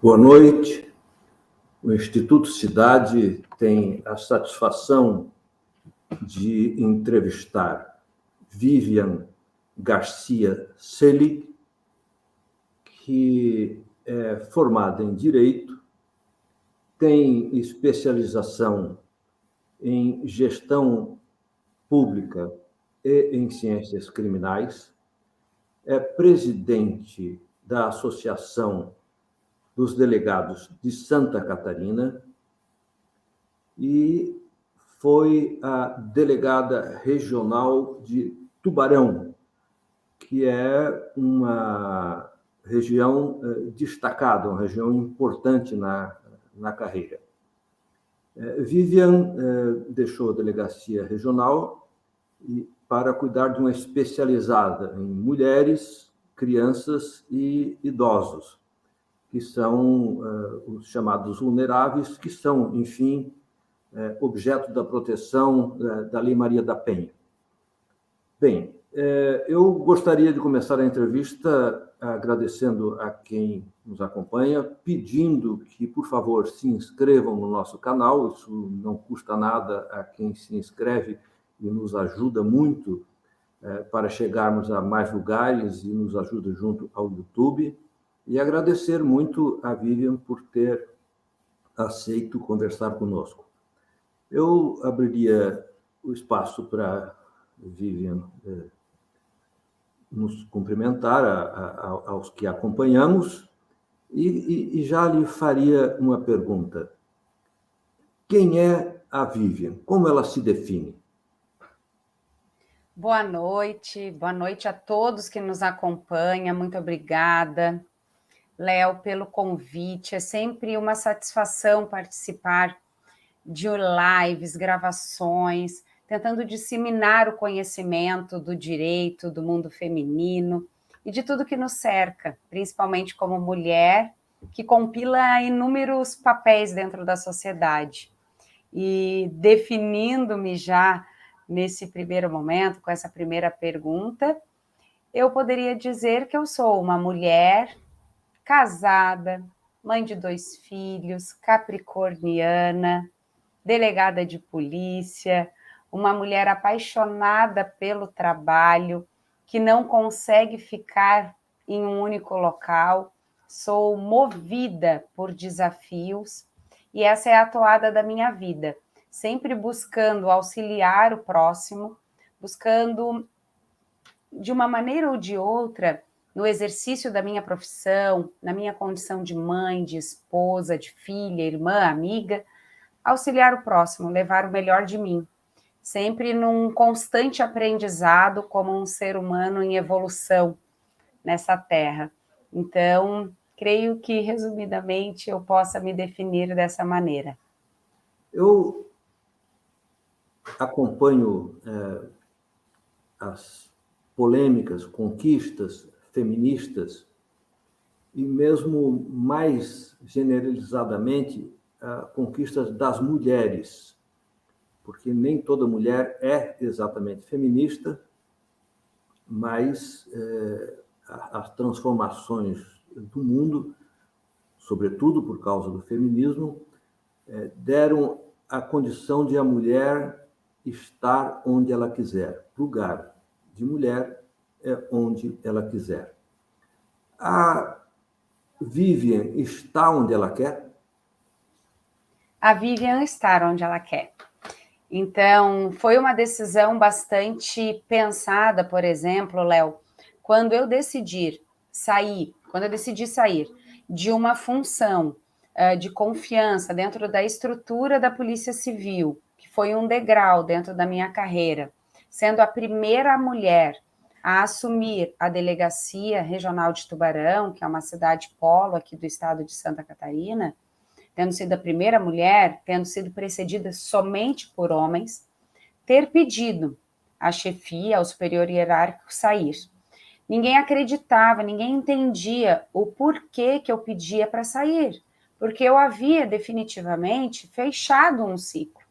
Boa noite. O Instituto Cidade tem a satisfação de entrevistar Vivian Garcia Selig, que é formada em Direito, tem especialização em Gestão Pública e em Ciências Criminais, é presidente da Associação dos Delegados de Santa Catarina e foi a delegada regional de Tubarão, que é uma região destacada, uma região importante na carreira. Vivian deixou a delegacia regional para cuidar de uma especializada em mulheres, crianças e idosos, que são os chamados vulneráveis, que são, enfim, objeto da proteção da Lei Maria da Penha. Bem, eu gostaria de começar a entrevista agradecendo a quem nos acompanha, pedindo que, por favor, se inscrevam no nosso canal. Isso não custa nada a quem se inscreve e nos ajuda muito para chegarmos a mais lugares e nos ajuda junto ao YouTube. E agradecer muito a Vivian por ter aceito conversar conosco. Eu abriria o espaço para Vivian nos cumprimentar aos que acompanhamos e já lhe faria uma pergunta. Quem é a Vivian? Como ela se define? Boa noite a todos que nos acompanham, muito obrigada, Léo, pelo convite. É sempre uma satisfação participar de lives, gravações, tentando disseminar o conhecimento do direito, do mundo feminino e de tudo que nos cerca, principalmente como mulher, que compila inúmeros papéis dentro da sociedade. E definindo-me já nesse primeiro momento, com essa primeira pergunta, eu poderia dizer que eu sou uma mulher casada, mãe de 2 filhos, capricorniana, delegada de polícia, uma mulher apaixonada pelo trabalho, que não consegue ficar em um único local, sou movida por desafios e essa é a toada da minha vida, sempre buscando auxiliar o próximo, buscando, de uma maneira ou de outra, no exercício da minha profissão, na minha condição de mãe, de esposa, de filha, irmã, amiga, auxiliar o próximo, levar o melhor de mim, sempre num constante aprendizado como um ser humano em evolução nessa terra. Então, creio que, resumidamente, eu possa me definir dessa maneira. Eu acompanho as polêmicas, conquistas feministas e mesmo mais generalizadamente conquistas das mulheres, porque nem toda mulher é exatamente feminista, mas as transformações do mundo, sobretudo por causa do feminismo, deram a condição de a mulher estar onde ela quiser. Lugar de mulher é onde ela quiser. A Vivian está onde ela quer? A Vivian está onde ela quer. Então, foi uma decisão bastante pensada, por exemplo, Léo, quando eu decidi sair de uma função de confiança dentro da estrutura da Polícia Civil, que foi um degrau dentro da minha carreira, sendo a primeira mulher a assumir a Delegacia Regional de Tubarão, que é uma cidade polo aqui do estado de Santa Catarina, tendo sido a primeira mulher, tendo sido precedida somente por homens, ter pedido à chefia, ao superior hierárquico sair. Ninguém acreditava, ninguém entendia o porquê que eu pedia para sair, porque eu havia definitivamente fechado um ciclo.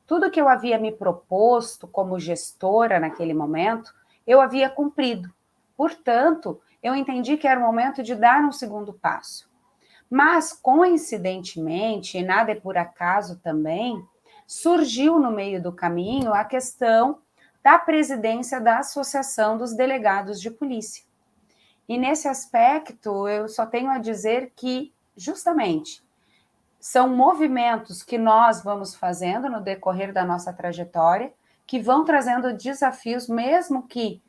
Tudo que eu havia me proposto como gestora naquele momento, eu havia cumprido. Portanto, eu entendi que era o momento de dar um segundo passo. Mas, coincidentemente, e nada é por acaso também, surgiu no meio do caminho a questão da presidência da Associação dos Delegados de Polícia. E nesse aspecto, eu só tenho a dizer que, justamente, são movimentos que nós vamos fazendo no decorrer da nossa trajetória, que vão trazendo desafios, mesmo que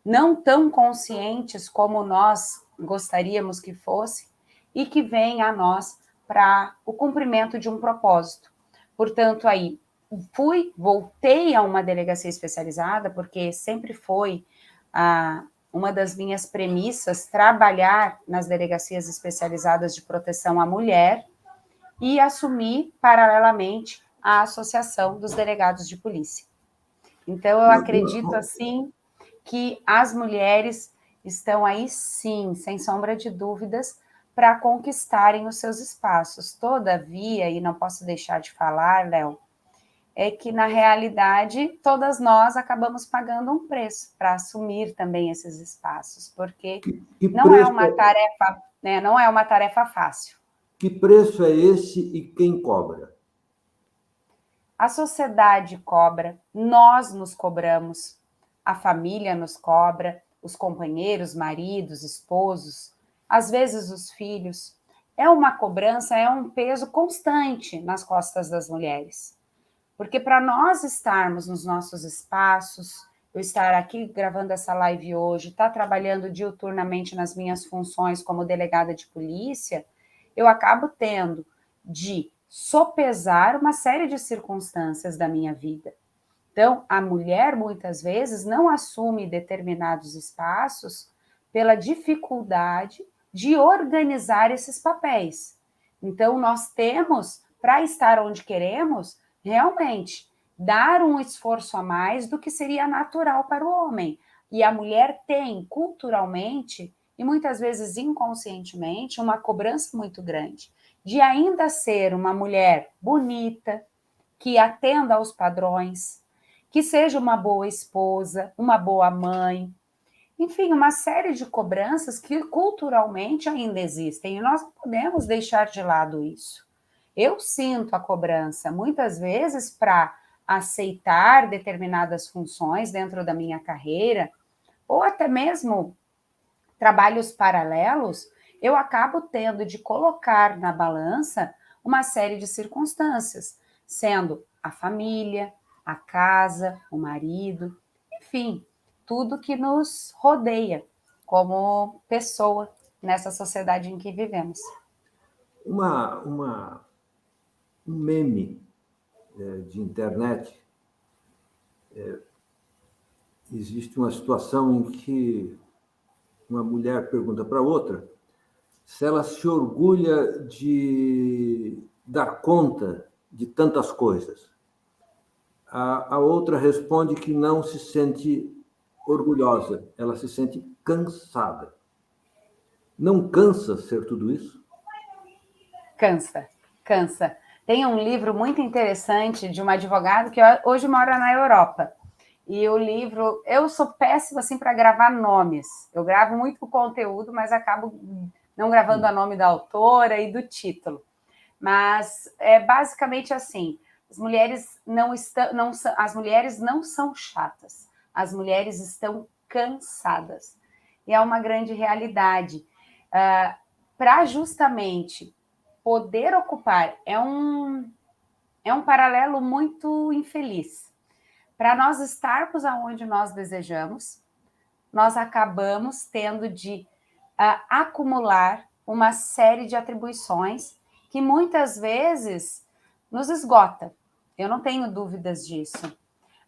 não tão conscientes como nós gostaríamos que fosse, e que vêm a nós para o cumprimento de um propósito. Portanto, aí, voltei a uma delegacia especializada, porque sempre foi uma das minhas premissas trabalhar nas delegacias especializadas de proteção à mulher, e assumi, paralelamente, a Associação dos Delegados de Polícia. Então, eu acredito, assim, que as mulheres estão aí, sim, sem sombra de dúvidas, para conquistarem os seus espaços. Todavia, e não posso deixar de falar, Léo, é que, na realidade, todas nós acabamos pagando um preço para assumir também esses espaços, porque não é uma tarefa, né, não é uma tarefa fácil. Que preço é esse e quem cobra? A sociedade cobra, nós nos cobramos, a família nos cobra, os companheiros, maridos, esposos, às vezes os filhos. É uma cobrança, é um peso constante nas costas das mulheres. Porque para nós estarmos nos nossos espaços, eu estar aqui gravando essa live hoje, estar trabalhando diuturnamente nas minhas funções como delegada de polícia, eu acabo tendo de sopesar uma série de circunstâncias da minha vida. Então, a mulher, muitas vezes, não assume determinados espaços pela dificuldade de organizar esses papéis. Então, nós temos, para estar onde queremos, realmente dar um esforço a mais do que seria natural para o homem. E a mulher tem, culturalmente, e muitas vezes inconscientemente, uma cobrança muito grande de ainda ser uma mulher bonita, que atenda aos padrões, que seja uma boa esposa, uma boa mãe, enfim, uma série de cobranças que culturalmente ainda existem e nós não podemos deixar de lado isso. Eu sinto a cobrança muitas vezes para aceitar determinadas funções dentro da minha carreira, ou até mesmo trabalhos paralelos, eu acabo tendo de colocar na balança uma série de circunstâncias, sendo a família, a casa, o marido, enfim, tudo que nos rodeia como pessoa nessa sociedade em que vivemos. Um meme de internet, existe uma situação em que uma mulher pergunta para outra se ela se orgulha de dar conta de tantas coisas. A outra responde que não se sente orgulhosa, ela se sente cansada. Não cansa ser tudo isso? Cansa, cansa. Tem um livro muito interessante de uma advogada que hoje mora na Europa. E o livro, eu sou péssima assim para gravar nomes. Eu gravo muito o conteúdo, mas acabo não gravando o nome da autora e do título. Mas é basicamente assim: as mulheres não são chatas, as mulheres estão cansadas. E é uma grande realidade. Para justamente poder ocupar, é um paralelo muito infeliz. Para nós estarmos aonde nós desejamos, nós acabamos tendo de acumular uma série de atribuições que muitas vezes nos esgota. Eu não tenho dúvidas disso.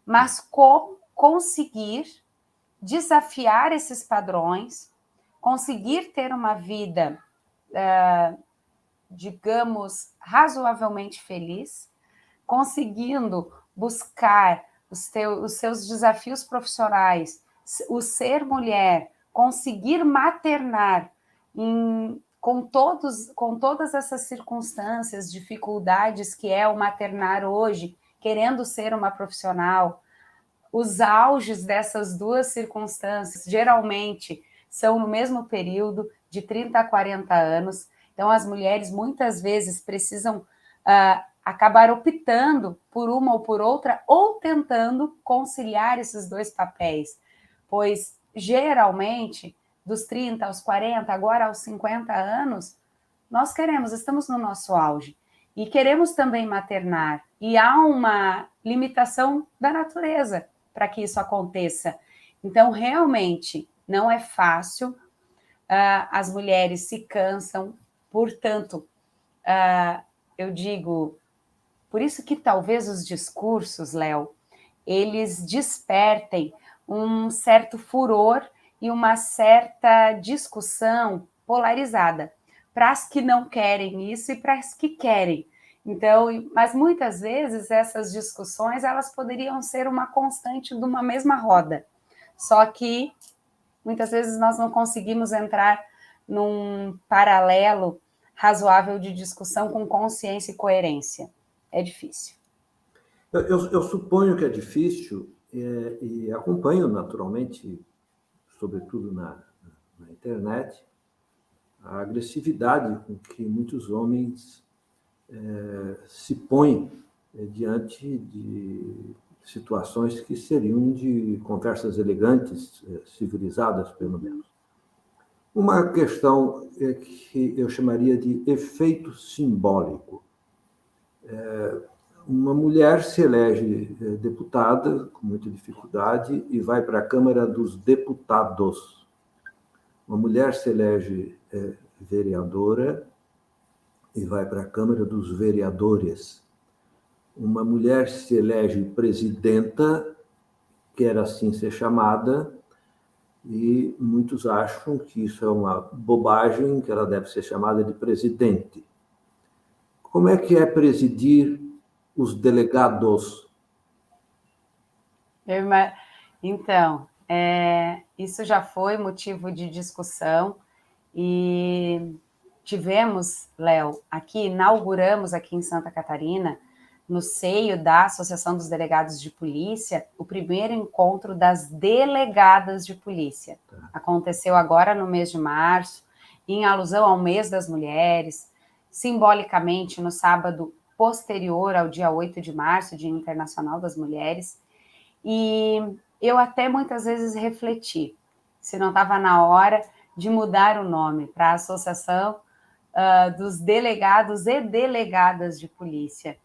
Mas como conseguir desafiar esses padrões, conseguir ter uma vida, digamos, razoavelmente feliz, conseguindo buscar os seus desafios profissionais, o ser mulher, conseguir maternar com todas essas circunstâncias, dificuldades que é o maternar hoje, querendo ser uma profissional, os auges dessas duas circunstâncias geralmente são no mesmo período, de 30 a 40 anos, Então, as mulheres muitas vezes precisam acabar optando por uma ou por outra, ou tentando conciliar esses dois papéis, pois geralmente dos 30 aos 40, agora aos 50 anos, nós estamos no nosso auge e queremos também maternar, e há uma limitação da natureza para que isso aconteça. Então, realmente, não é fácil, as mulheres se cansam, portanto, eu digo, por isso que talvez os discursos, Léo, eles despertem um certo furor e uma certa discussão polarizada para as que não querem isso e para as que querem. Então, mas muitas vezes essas discussões elas poderiam ser uma constante de uma mesma roda. Só que muitas vezes nós não conseguimos entrar num paralelo razoável de discussão com consciência e coerência. É difícil. Eu suponho que é difícil e acompanho naturalmente, sobretudo na internet, a agressividade com que muitos homens se põem diante de situações que seriam de conversas elegantes, civilizadas, pelo menos. Uma questão que eu chamaria de efeito simbólico. Uma mulher se elege deputada com muita dificuldade e vai para a Câmara dos Deputados. Uma mulher se elege vereadora e vai para a Câmara dos Vereadores. Uma mulher se elege presidenta, quer assim ser chamada, e muitos acham que isso é uma bobagem, que ela deve ser chamada de presidente. Como é que é presidir os delegados? Então, isso já foi motivo de discussão e tivemos, Léo, inauguramos aqui em Santa Catarina, no seio da Associação dos Delegados de Polícia, o primeiro encontro das delegadas de polícia. Aconteceu agora no mês de março, em alusão ao mês das mulheres, simbolicamente no sábado posterior ao dia 8 de março, Dia Internacional das Mulheres, e eu até muitas vezes refleti se não estava na hora de mudar o nome para a Associação dos Delegados e Delegadas de Polícia.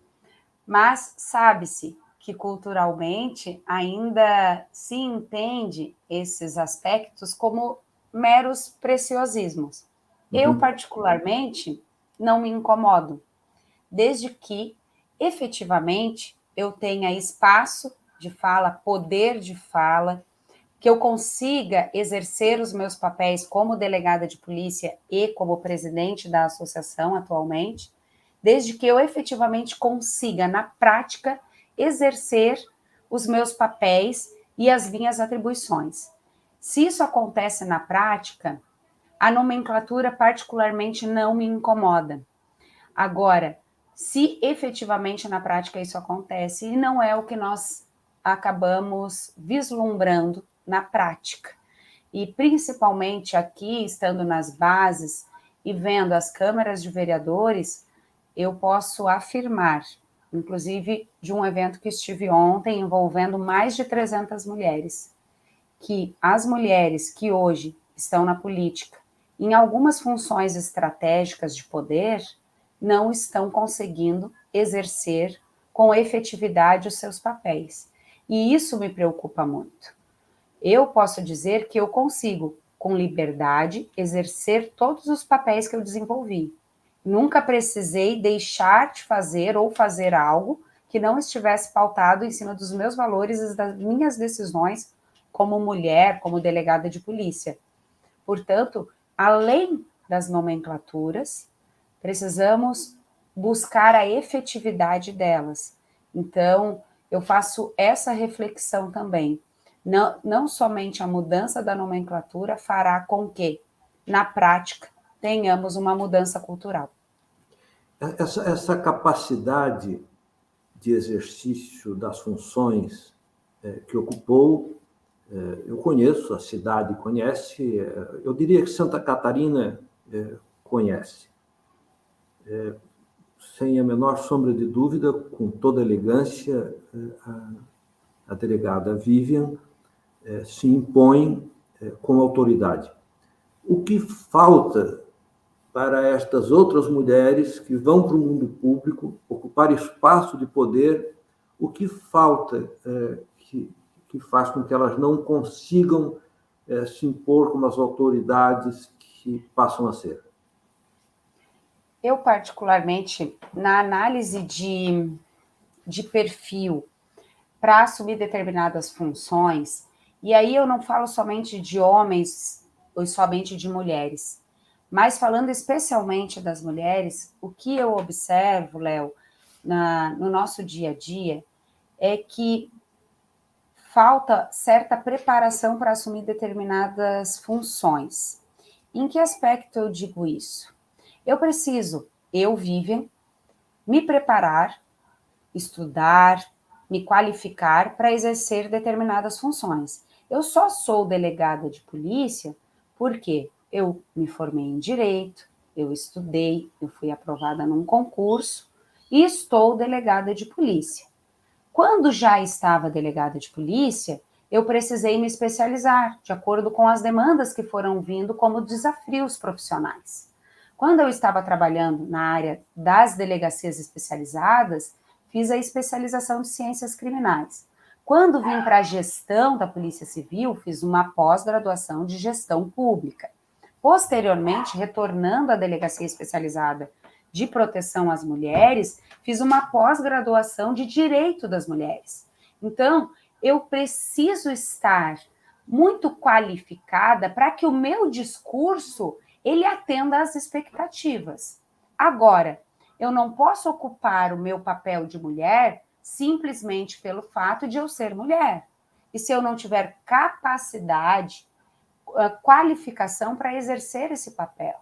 Mas sabe-se que culturalmente ainda se entende esses aspectos como meros preciosismos. Eu, particularmente, não me incomodo, desde que, efetivamente, eu tenha espaço de fala, poder de fala, que eu consiga exercer os meus papéis como delegada de polícia e como presidente da associação atualmente, desde que eu efetivamente consiga, na prática, exercer os meus papéis e as minhas atribuições. Se isso acontece na prática, a nomenclatura particularmente não me incomoda. Agora, se efetivamente na prática isso acontece, e não é o que nós acabamos vislumbrando na prática. E principalmente aqui, estando nas bases e vendo as câmaras de vereadores, eu posso afirmar, inclusive de um evento que estive ontem, envolvendo mais de 300 mulheres, que as mulheres que hoje estão na política, em algumas funções estratégicas de poder, não estão conseguindo exercer com efetividade os seus papéis. E isso me preocupa muito. Eu posso dizer que eu consigo, com liberdade, exercer todos os papéis que eu desenvolvi. Nunca precisei deixar de fazer ou fazer algo que não estivesse pautado em cima dos meus valores e das minhas decisões como mulher, como delegada de polícia. Portanto, além das nomenclaturas, precisamos buscar a efetividade delas. Então, eu faço essa reflexão também. Não somente a mudança da nomenclatura fará com que, na prática, tenhamos uma mudança cultural. Essa capacidade de exercício das funções que ocupou, eu conheço, a cidade conhece, eu diria que Santa Catarina conhece. sem a menor sombra de dúvida, com toda elegância, a delegada Vivian se impõe com autoridade. O que falta para estas outras mulheres que vão para o mundo público ocupar espaço de poder, o que falta que faz com que elas não consigam se impor como as autoridades que passam a ser? Eu, particularmente, na análise de perfil para assumir determinadas funções, e aí eu não falo somente de homens ou somente de mulheres, mas falando especialmente das mulheres, o que eu observo, Léo, no nosso dia a dia, é que falta certa preparação para assumir determinadas funções. Em que aspecto eu digo isso? Eu preciso, Vivian, me preparar, estudar, me qualificar para exercer determinadas funções. Eu só sou delegada de polícia porque eu me formei em direito, eu estudei, eu fui aprovada num concurso e estou delegada de polícia. Quando já estava delegada de polícia, eu precisei me especializar, de acordo com as demandas que foram vindo como desafios profissionais. Quando eu estava trabalhando na área das delegacias especializadas, fiz a especialização de ciências criminais. Quando vim para a gestão da Polícia Civil, fiz uma pós-graduação de gestão pública. Posteriormente, retornando à delegacia especializada de proteção às mulheres, fiz uma pós-graduação de direito das mulheres. Então, eu preciso estar muito qualificada para que o meu discurso ele atenda às expectativas. Agora, eu não posso ocupar o meu papel de mulher simplesmente pelo fato de eu ser mulher. E se eu não tiver capacidade, qualificação para exercer esse papel?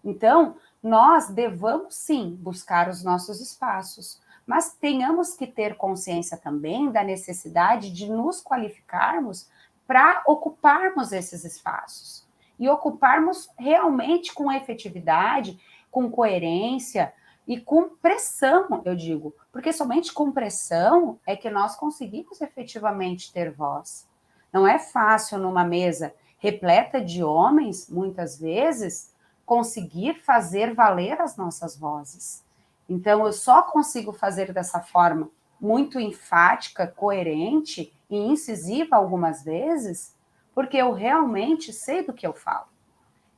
Então, nós devamos sim buscar os nossos espaços, mas tenhamos que ter consciência também da necessidade de nos qualificarmos para ocuparmos esses espaços e ocuparmos realmente com efetividade, com coerência e com pressão, eu digo, porque somente com pressão é que nós conseguimos efetivamente ter voz. Não é fácil numa mesa repleta de homens, muitas vezes, conseguir fazer valer as nossas vozes. Então, eu só consigo fazer dessa forma muito enfática, coerente e incisiva algumas vezes, porque eu realmente sei do que eu falo.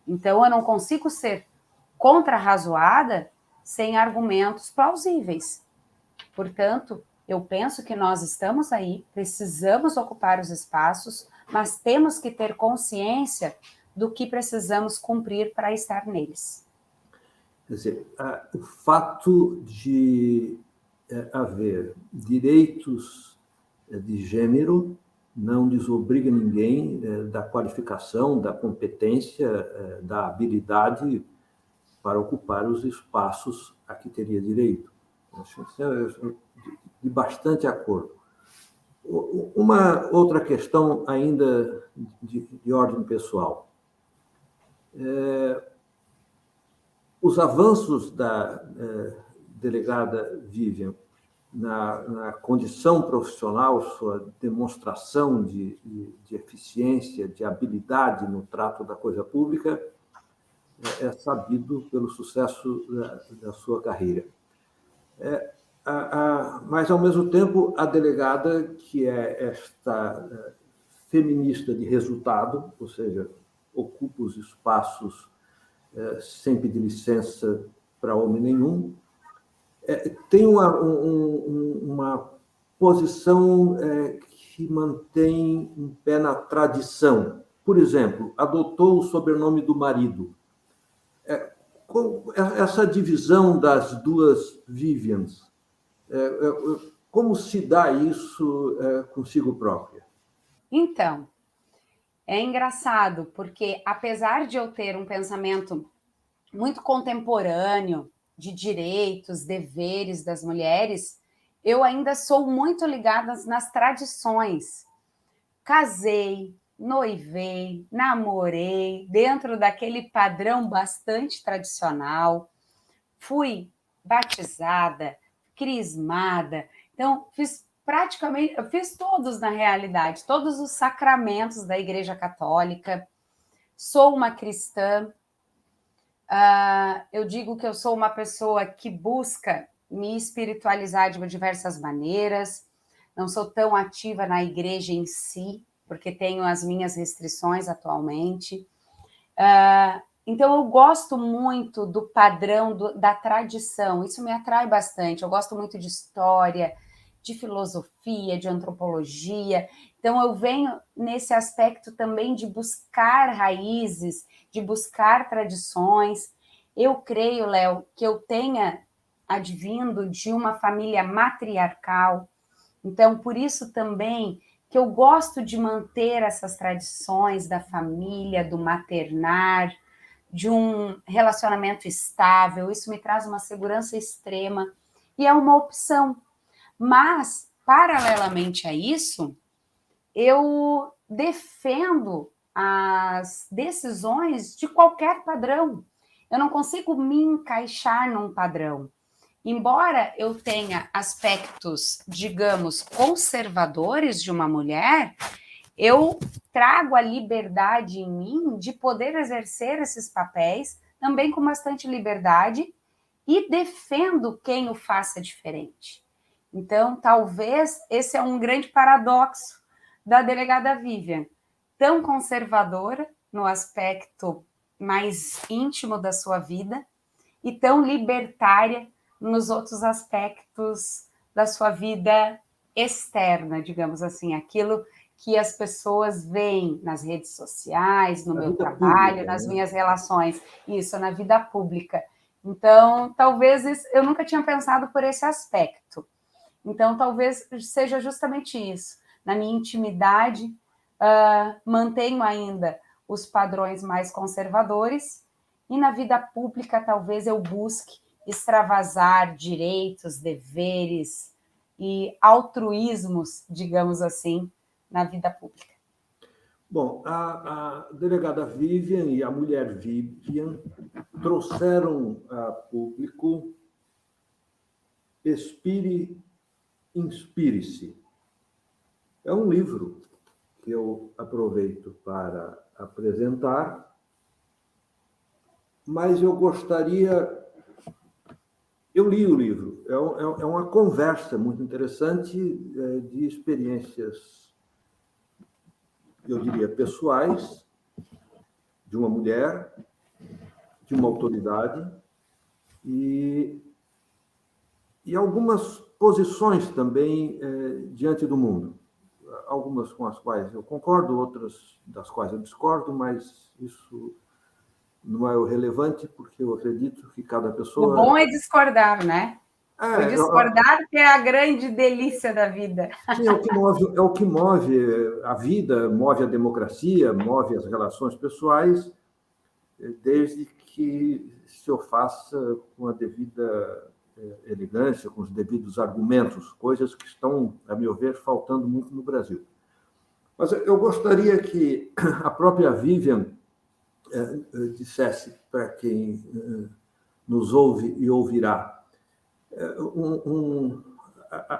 Então, eu não consigo ser contrarrazoada sem argumentos plausíveis. Portanto, eu penso que nós estamos aí, precisamos ocupar os espaços, mas temos que ter consciência do que precisamos cumprir para estar neles. Quer dizer, o fato de haver direitos de gênero não desobriga ninguém da qualificação, da competência, da habilidade para ocupar os espaços a que teria direito. De bastante acordo. Uma outra questão ainda de ordem pessoal. Os avanços da delegada Vivian na condição profissional, sua demonstração de eficiência, de habilidade no trato da coisa pública, é sabido pelo sucesso da sua carreira. Mas, ao mesmo tempo, a delegada, que é esta feminista de resultado, ou seja, ocupa os espaços sem pedir licença para homem nenhum, tem uma posição que mantém um pé na tradição. Por exemplo, adotou o sobrenome do marido. Essa divisão das duas Vivians, como se dá isso consigo própria? Então, é engraçado, porque apesar de eu ter um pensamento muito contemporâneo de direitos, deveres das mulheres, eu ainda sou muito ligada nas tradições. Casei, noivei, namorei, dentro daquele padrão bastante tradicional. fui batizada, crismada, então eu fiz todos na realidade, todos os sacramentos da Igreja Católica, sou uma cristã, eu digo que eu sou uma pessoa que busca me espiritualizar de diversas maneiras, não sou tão ativa na igreja em si, porque tenho as minhas restrições atualmente. Então, eu gosto muito do padrão da tradição, isso me atrai bastante. Eu gosto muito de história, de filosofia, de antropologia. Então, eu venho nesse aspecto também de buscar raízes, de buscar tradições. Eu creio, Léo, que eu tenha advindo de uma família matriarcal. Então, por isso também que eu gosto de manter essas tradições da família, do maternar, de um relacionamento estável. Isso me traz uma segurança extrema e é uma opção. Mas, paralelamente a isso, eu defendo as decisões de qualquer padrão. Eu não consigo me encaixar num padrão. Embora eu tenha aspectos, digamos, conservadores de uma mulher, eu trago a liberdade em mim de poder exercer esses papéis também com bastante liberdade e defendo quem o faça diferente. Então, talvez esse é um grande paradoxo da delegada Vivian, tão conservadora no aspecto mais íntimo da sua vida e tão libertária nos outros aspectos da sua vida externa, digamos assim, aquilo que as pessoas veem nas redes sociais, no meu trabalho, pública, nas minhas relações, isso, na vida pública. Então, talvez eu nunca tinha pensado por esse aspecto. Então, talvez seja justamente isso. Na minha intimidade, mantenho ainda os padrões mais conservadores e na vida pública, talvez eu busque extravasar direitos, deveres e altruísmos, digamos assim, na vida pública. Bom, a delegada Vivian e a mulher Vivian trouxeram a público Inspire-se. É um livro que eu aproveito para apresentar, mas eu gostaria... Eu li o livro, é uma conversa muito interessante de experiências, eu diria, pessoais, de uma mulher, de uma autoridade, e algumas posições também diante do mundo. Algumas com as quais eu concordo, outras das quais eu discordo, mas isso não é o relevante, porque eu acredito que cada pessoa... O bom é discordar, né? O discordar que é a grande delícia da vida. Sim, é o que move a vida, move a democracia, move as relações pessoais, desde que se o faça com a devida elegância, com os devidos argumentos, coisas que estão, a meu ver, faltando muito no Brasil. Mas eu gostaria que a própria Vivian dissesse para quem nos ouve e ouvirá.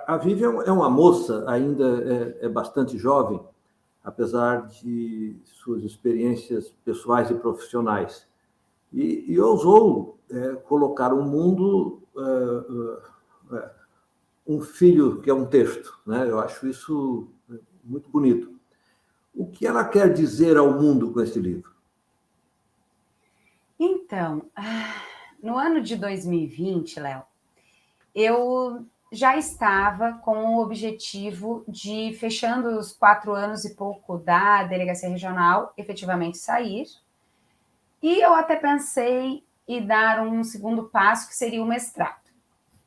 A Vivian é uma moça, ainda é bastante jovem, apesar de suas experiências pessoais e profissionais. E ousou colocar o mundo um filho que é um texto, né? Eu acho isso muito bonito. O que ela quer dizer ao mundo com esse livro? Então, no ano de 2020, Léo, eu já estava com o objetivo de, fechando os 4 anos e pouco da delegacia regional, efetivamente sair. E eu até pensei em dar um segundo passo, que seria o mestrado.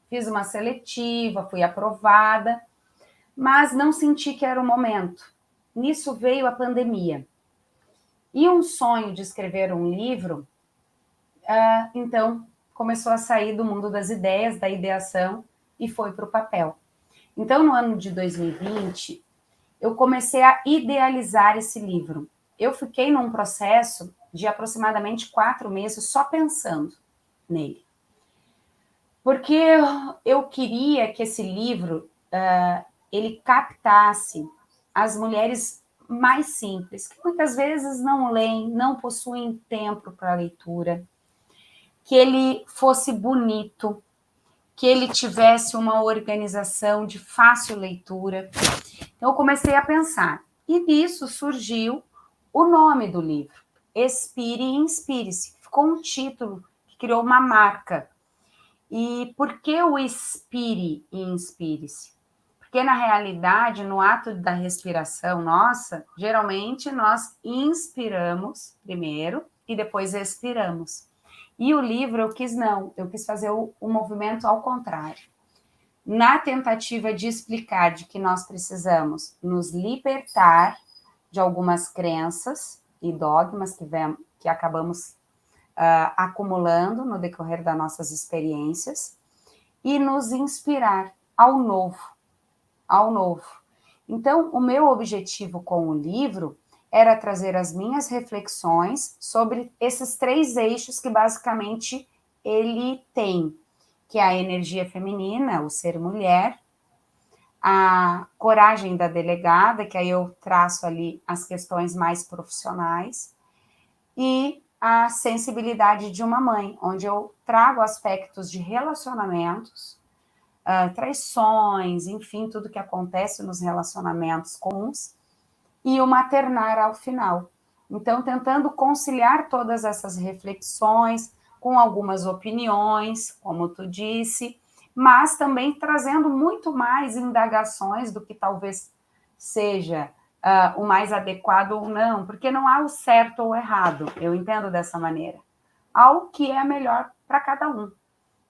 Fiz uma seletiva, fui aprovada, mas não senti que era o momento. Nisso veio a pandemia. E um sonho de escrever um livro, então, começou a sair do mundo das ideias, da ideação, e foi para o papel. Então, no ano de 2020, eu comecei a idealizar esse livro. Eu fiquei num processo de aproximadamente 4 meses só pensando nele. Porque eu queria que esse livro ele captasse as mulheres mais simples, que muitas vezes não leem, não possuem tempo para a leitura, que ele fosse bonito, que ele tivesse uma organização de fácil leitura. Então, eu comecei a pensar, e nisso surgiu o nome do livro, Expire e Inspire-se. Ficou um título que criou uma marca. E por que o expire e inspire-se? Porque, na realidade, no ato da respiração nossa, geralmente nós inspiramos primeiro e depois expiramos. E o livro eu quis fazer o movimento ao contrário. Na tentativa de explicar de que nós precisamos nos libertar de algumas crenças e dogmas que acabamos acumulando no decorrer das nossas experiências e nos inspirar ao novo, ao novo. Então, o meu objetivo com o livro era trazer as minhas reflexões sobre esses 3 eixos que basicamente ele tem, que é a energia feminina, o ser mulher, a coragem da delegada, que aí eu traço ali as questões mais profissionais, e a sensibilidade de uma mãe, onde eu trago aspectos de relacionamentos, traições, enfim, tudo que acontece nos relacionamentos comuns, e o maternar ao final. Então, tentando conciliar todas essas reflexões com algumas opiniões, como tu disse, mas também trazendo muito mais indagações do que talvez seja o mais adequado ou não, porque não há o certo ou o errado, eu entendo dessa maneira. Há o que é melhor para cada um.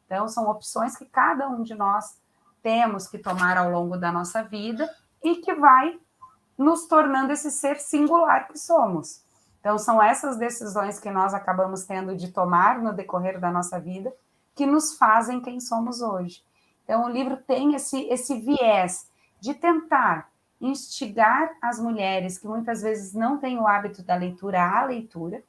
Então, são opções que cada um de nós temos que tomar ao longo da nossa vida e que vai nos tornando esse ser singular que somos. Então, são essas decisões que nós acabamos tendo de tomar no decorrer da nossa vida que nos fazem quem somos hoje. Então, o livro tem esse viés de tentar instigar as mulheres que muitas vezes não têm o hábito da leitura à leitura,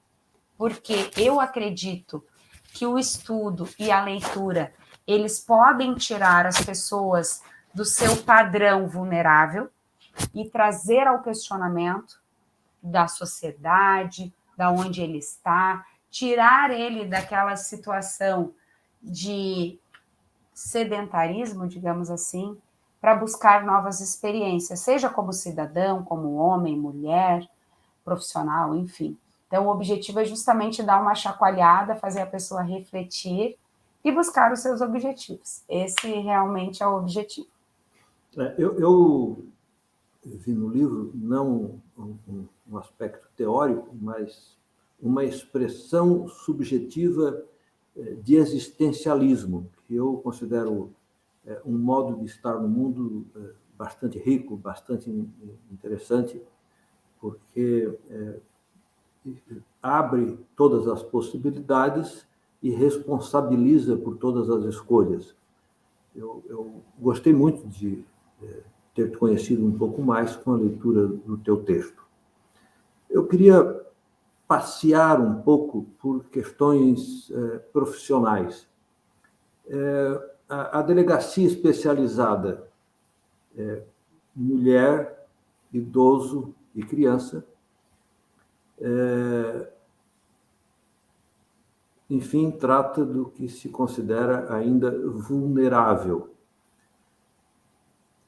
porque eu acredito que o estudo e a leitura, eles podem tirar as pessoas do seu padrão vulnerável e trazer ao questionamento da sociedade, da onde ele está, tirar ele daquela situação de sedentarismo, digamos assim, para buscar novas experiências, seja como cidadão, como homem, mulher, profissional, enfim. Então, o objetivo é justamente dar uma chacoalhada, fazer a pessoa refletir e buscar os seus objetivos. Esse realmente é o objetivo. Eu vi no livro não um aspecto teórico, mas uma expressão subjetiva de existencialismo, que eu considero um modo de estar no mundo bastante rico, bastante interessante, porque abre todas as possibilidades e responsabiliza por todas as escolhas. Eu gostei muito de ter te conhecido um pouco mais com a leitura do teu texto. Eu queria passear um pouco por questões profissionais. A delegacia especializada mulher, idoso e criança, enfim, trata do que se considera ainda vulnerável.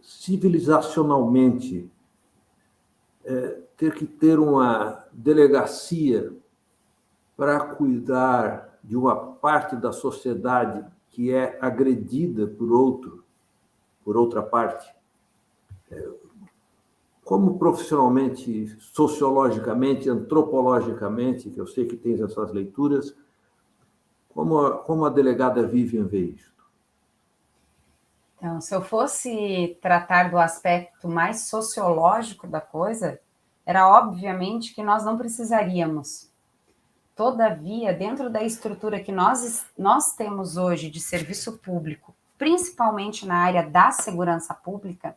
Civilizacionalmente, ter que ter uma delegacia para cuidar de uma parte da sociedade que é agredida por outra parte. Como profissionalmente, sociologicamente, antropologicamente, que eu sei que tens essas leituras, como a delegada Vivian vê isto? Então, se eu fosse tratar do aspecto mais sociológico da coisa, era obviamente que nós não precisaríamos. Todavia, dentro da estrutura que nós temos hoje de serviço público, principalmente na área da segurança pública,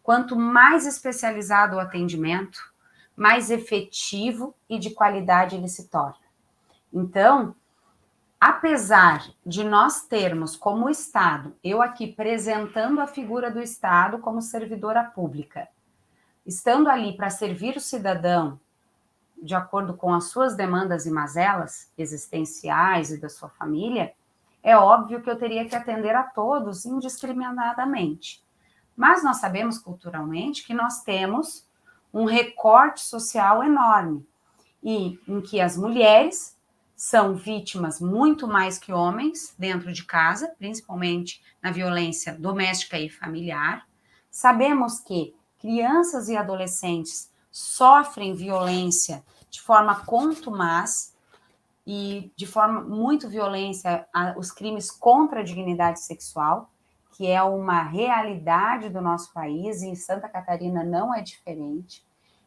quanto mais especializado o atendimento, mais efetivo e de qualidade ele se torna. Então, apesar de nós termos como Estado, eu aqui apresentando a figura do Estado como servidora pública, estando ali para servir o cidadão de acordo com as suas demandas e mazelas existenciais e da sua família, é óbvio que eu teria que atender a todos indiscriminadamente. Mas nós sabemos culturalmente que nós temos um recorte social enorme e em que as mulheres são vítimas muito mais que homens dentro de casa, principalmente na violência doméstica e familiar. Sabemos que crianças e adolescentes sofrem violência de forma contumaz e de forma muito violência os crimes contra a dignidade sexual, que é uma realidade do nosso país, e em Santa Catarina não é diferente.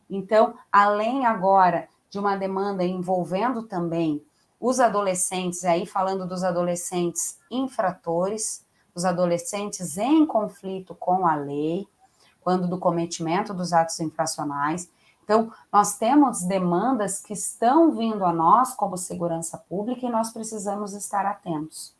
Então, além agora de uma demanda envolvendo também os adolescentes, aí falando dos adolescentes infratores, os adolescentes em conflito com a lei, quando do cometimento dos atos infracionais. Então, nós temos demandas que estão vindo a nós como segurança pública e nós precisamos estar atentos.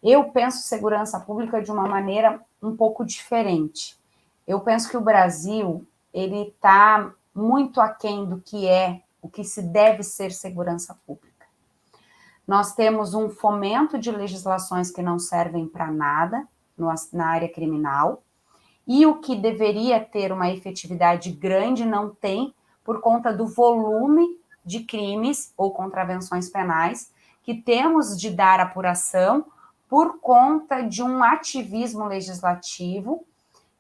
Eu penso segurança pública de uma maneira um pouco diferente. Eu penso que o Brasil, ele está muito aquém do que é, o que se deve ser segurança pública. Nós temos um fomento de legislações que não servem para nada na área criminal, e o que deveria ter uma efetividade grande não tem, por conta do volume de crimes ou contravenções penais que temos de dar apuração por conta de um ativismo legislativo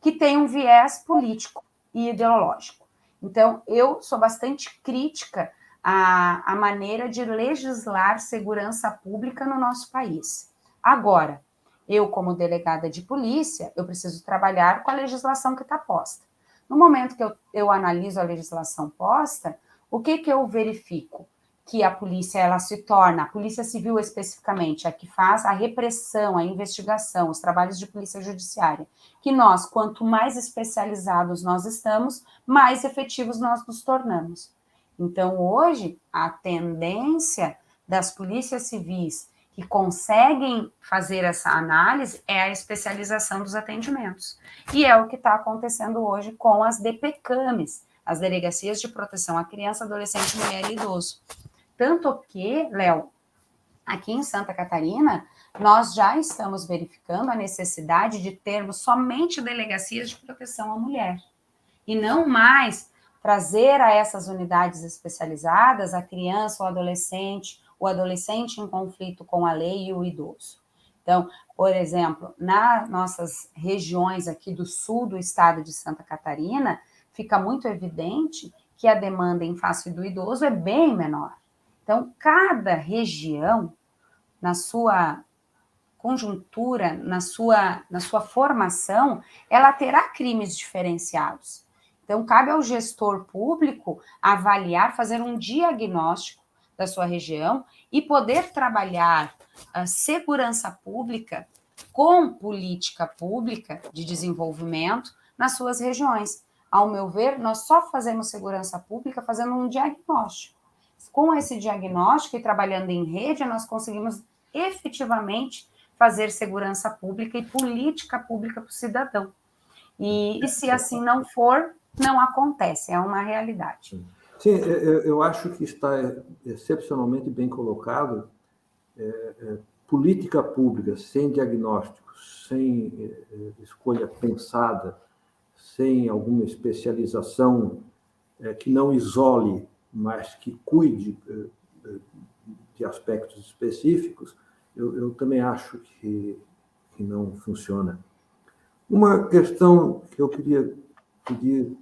que tem um viés político e ideológico. Então, eu sou bastante crítica à maneira de legislar segurança pública no nosso país. Agora, eu, como delegada de polícia, eu preciso trabalhar com a legislação que está posta. No momento que eu analiso a legislação posta, o que eu verifico? Que a polícia, ela se torna, a polícia civil especificamente, a que faz a repressão, a investigação, os trabalhos de polícia judiciária, que nós, quanto mais especializados nós estamos, mais efetivos nós nos tornamos. Então, hoje, a tendência das polícias civis que conseguem fazer essa análise é a especialização dos atendimentos. E é o que está acontecendo hoje com as DPCAMs, as Delegacias de Proteção à Criança, Adolescente, Mulher e Idoso. Tanto que, Léo, aqui em Santa Catarina, nós já estamos verificando a necessidade de termos somente delegacias de proteção à mulher. E não mais trazer a essas unidades especializadas a criança ou o adolescente em conflito com a lei e o idoso. Então, por exemplo, nas nossas regiões aqui do sul do estado de Santa Catarina, fica muito evidente que a demanda em face do idoso é bem menor. Então, cada região, na sua conjuntura, na sua formação, ela terá crimes diferenciados. Então, cabe ao gestor público avaliar, fazer um diagnóstico da sua região e poder trabalhar a segurança pública com política pública de desenvolvimento nas suas regiões. Ao meu ver, nós só fazemos segurança pública fazendo um diagnóstico. Com esse diagnóstico e trabalhando em rede, nós conseguimos efetivamente fazer segurança pública e política pública para o cidadão. E se assim não for, não acontece, é uma realidade. Sim, eu acho que está excepcionalmente bem colocado. Política pública sem diagnóstico, sem escolha pensada, sem alguma especialização que não isole, mas que cuide de aspectos específicos, eu também acho que não funciona. Uma questão que eu queria pedir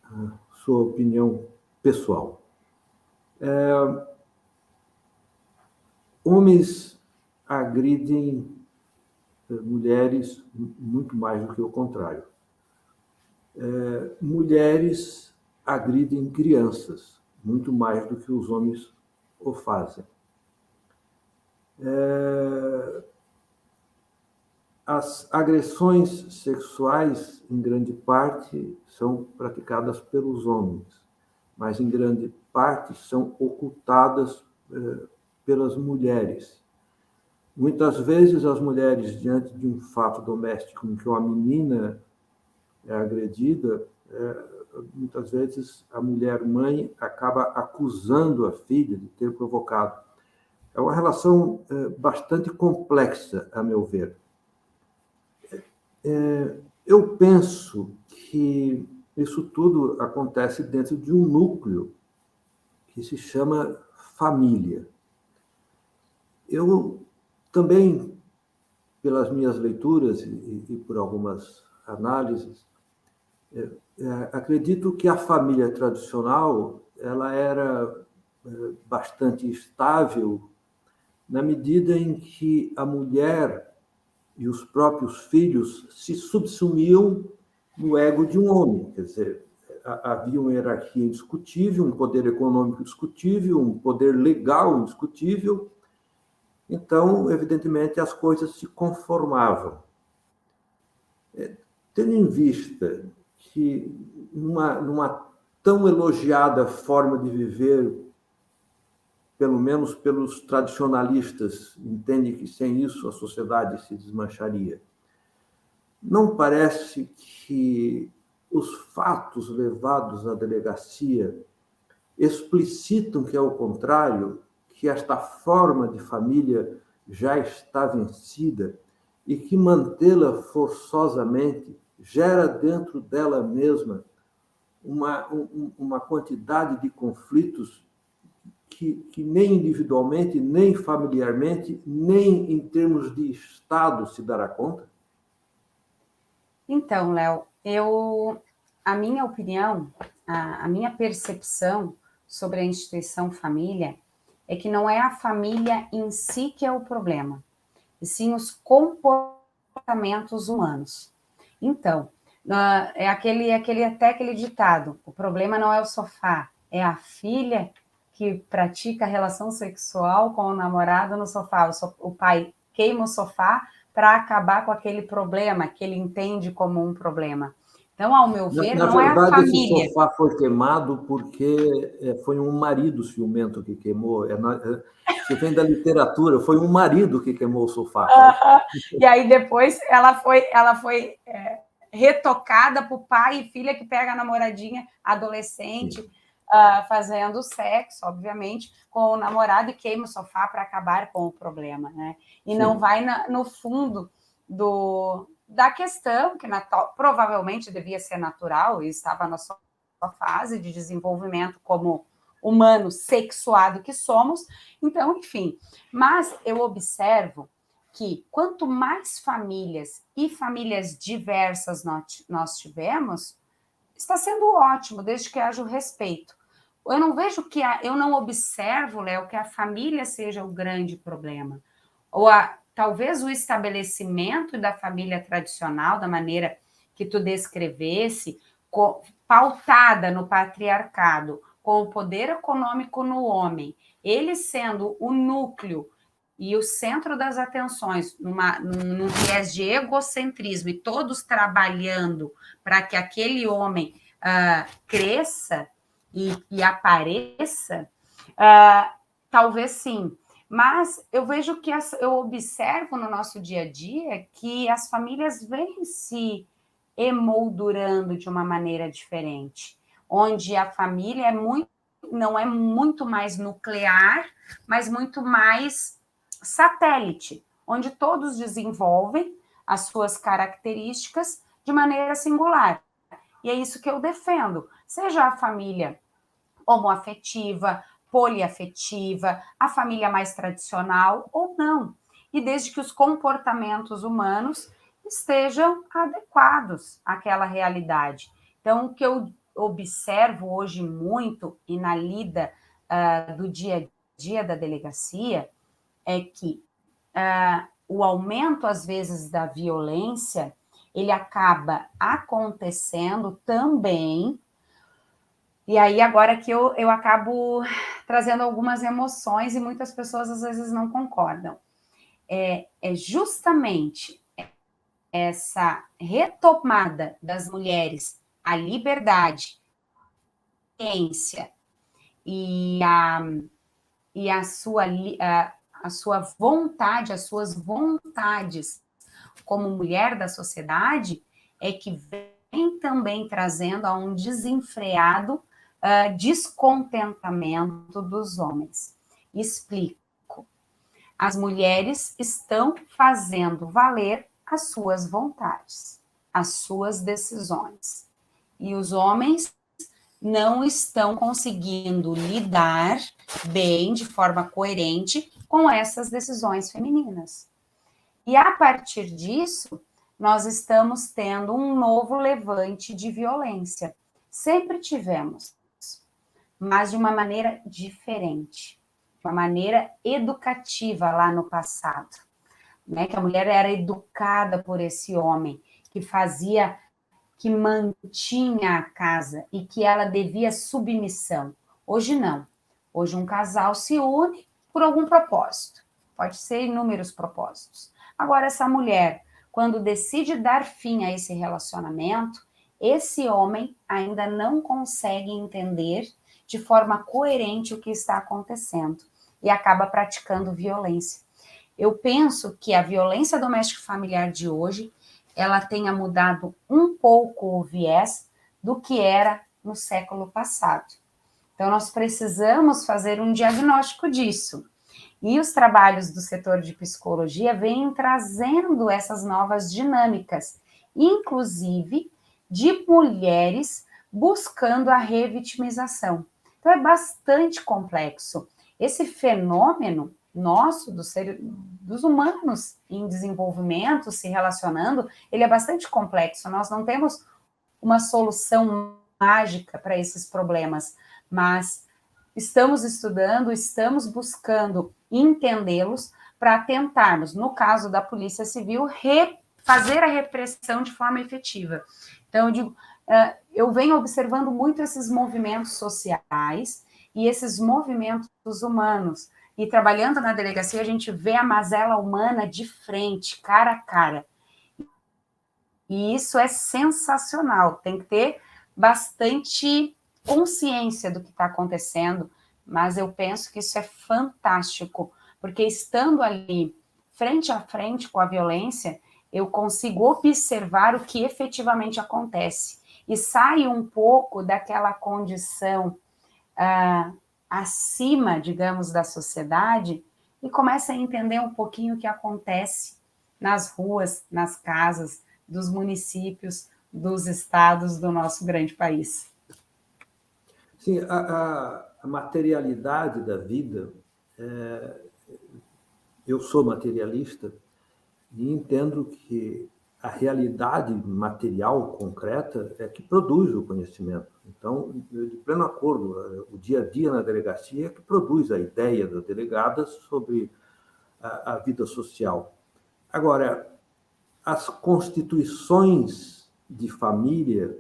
a sua opinião pessoal. Homens agridem mulheres muito mais do que o contrário. Mulheres agridem crianças muito mais do que os homens o fazem. As agressões sexuais, em grande parte, são praticadas pelos homens, mas em grande parte são ocultadas pelas mulheres. Muitas vezes as mulheres, diante de um fato doméstico em que uma menina é agredida, muitas vezes a mulher-mãe acaba acusando a filha de ter provocado. É uma relação bastante complexa, a meu ver. Eu penso que isso tudo acontece dentro de um núcleo que se chama família. Eu também, pelas minhas leituras e por algumas análises, acredito que a família tradicional ela era bastante estável na medida em que a mulher e os próprios filhos se subsumiam no ego de um homem. Quer dizer, havia uma hierarquia indiscutível, um poder econômico indiscutível, um poder legal indiscutível. Então, evidentemente, as coisas se conformavam. Tendo em vista que numa tão elogiada forma de viver, pelo menos pelos tradicionalistas, entende que sem isso a sociedade se desmancharia. Não parece que os fatos levados à delegacia explicitam que, ao contrário, que esta forma de família já está vencida e que mantê-la forçosamente gera dentro dela mesma uma quantidade de conflitos que nem individualmente, nem familiarmente, nem em termos de Estado se dará conta? Então, Léo, a minha opinião, a minha percepção sobre a instituição família é que não é a família em si que é o problema, e sim os comportamentos humanos. Então, é aquele ditado: o problema não é o sofá, é a filha que pratica relação sexual com o namorado no sofá. O pai queima o sofá para acabar com aquele problema que ele entende como um problema. Então, ao meu ver, Na não é a verdade, esse família. sofá foi queimado porque foi um marido ciumento que queimou. Isso vem da literatura, foi um marido que queimou o sofá. E aí depois ela foi retocada por pai e filha que pega a namoradinha adolescente fazendo sexo, obviamente, com o namorado e queima o sofá para acabar com o problema, né? E Sim. Não vai no fundo da questão, que provavelmente devia ser natural e estava na sua fase de desenvolvimento como humano sexuado que somos. Então, enfim, mas eu observo que quanto mais famílias e famílias diversas nós tivermos, está sendo ótimo, desde que haja o respeito. Eu não vejo eu não observo, Léo, que a família seja o grande problema. Ou talvez o estabelecimento da família tradicional, da maneira que tu descrevesse, pautada no patriarcado, com o poder econômico no homem, ele sendo o núcleo e o centro das atenções, num viés de egocentrismo, e todos trabalhando para que aquele homem cresça e apareça, talvez sim. Mas eu vejo que eu observo no nosso dia a dia que as famílias vêm se emoldurando de uma maneira diferente, onde a família não é muito mais nuclear, mas muito mais satélite, onde todos desenvolvem as suas características de maneira singular. E é isso que eu defendo, seja a família homoafetiva, poliafetiva, a família mais tradicional ou não. E desde que os comportamentos humanos estejam adequados àquela realidade. Então, o que eu observo hoje muito e na lida do dia a dia da delegacia é que o aumento, às vezes, da violência, ele acaba acontecendo também. E aí, agora que eu acabo trazendo algumas emoções e muitas pessoas, às vezes, não concordam. É justamente essa retomada das mulheres à liberdade, ciência e a a sua vontade, as suas vontades como mulher da sociedade, é que vem também trazendo a um desenfreado descontentamento dos homens. Explico. As mulheres estão fazendo valer as suas vontades, as suas decisões. E os homens não estão conseguindo lidar bem, de forma coerente, com essas decisões femininas. E a partir disso, nós estamos tendo um novo levante de violência. Sempre tivemos, mas de uma maneira diferente, de uma maneira educativa lá no passado, né? Que a mulher era educada por esse homem, que mantinha a casa e que ela devia submissão. Hoje não. Hoje um casal se une por algum propósito. Pode ser inúmeros propósitos. Agora, essa mulher, quando decide dar fim a esse relacionamento, esse homem ainda não consegue entender de forma coerente o que está acontecendo e acaba praticando violência. Eu penso que a violência doméstica familiar de hoje, ela tenha mudado um pouco o viés do que era no século passado. Então, nós precisamos fazer um diagnóstico disso. E os trabalhos do setor de psicologia vêm trazendo essas novas dinâmicas, inclusive de mulheres buscando a revitimização. Então, é bastante complexo. Esse fenômeno nosso, dos humanos em desenvolvimento, se relacionando, ele é bastante complexo. Nós não temos uma solução mágica para esses problemas, mas estamos estudando, estamos buscando entendê-los para tentarmos, no caso da Polícia Civil, fazer a repressão de forma efetiva. Então, eu venho observando muito esses movimentos sociais e esses movimentos humanos. E trabalhando na delegacia, a gente vê a mazela humana de frente, cara a cara. E isso é sensacional. Tem que ter bastante consciência do que está acontecendo, mas eu penso que isso é fantástico, porque estando ali, frente a frente com a violência, eu consigo observar o que efetivamente acontece. E saio um pouco daquela condição acima, digamos, da sociedade e começa a entender um pouquinho o que acontece nas ruas, nas casas, dos municípios, dos estados do nosso grande país. Sim, a materialidade da vida, eu sou materialista e entendo que a realidade material, concreta, é que produz o conhecimento. Então, de pleno acordo, o dia a dia na delegacia é que produz a ideia da delegada sobre a vida social. Agora, as constituições de família,